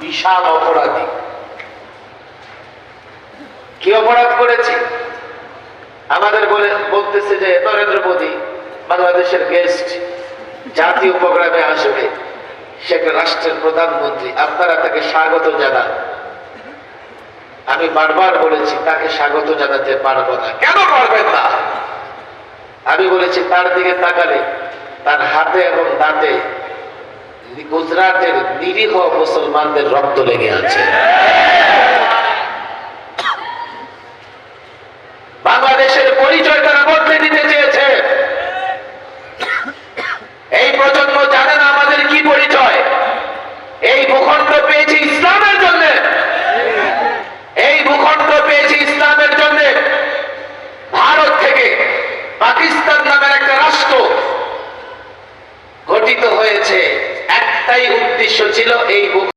বিশাল অপরাধী। কি অপরাধ করেছি? আমাদের বলতেছে যে নরেন্দ্র মোদী বাংলাদেশের গেস্ট, জাতীয় প্রোগ্রামে আসবে, সে একটা রাষ্ট্রের প্রধানমন্ত্রী, আপনারা তাকে স্বাগত জানান। আমি বারবার বলেছি তাকে স্বাগত জানাতে পারবো না। কেন পারবেন না? আমি বলেছি তার দিকে তাকালে তার হাতে এবং দাঁতে গুজরাটের নিরীহ মুসলমানদের রক্ত লেগে আছে। বাংলাদেশের পরিচয় তারা বদলে দিতে চেয়েছে। এই প্রজন্ম জানে না আমাদের কি পরিচয়। এই ভূখণ্ড পেয়েছি ইসলামের জন্য, এই ভূখণ্ড পেয়েছি ইসলামের জন্য। ভারত থেকে পাকিস্তান নামের একটা রাষ্ট্র গঠিত হয়েছে, একটাই উদ্দেশ্য ছিল এই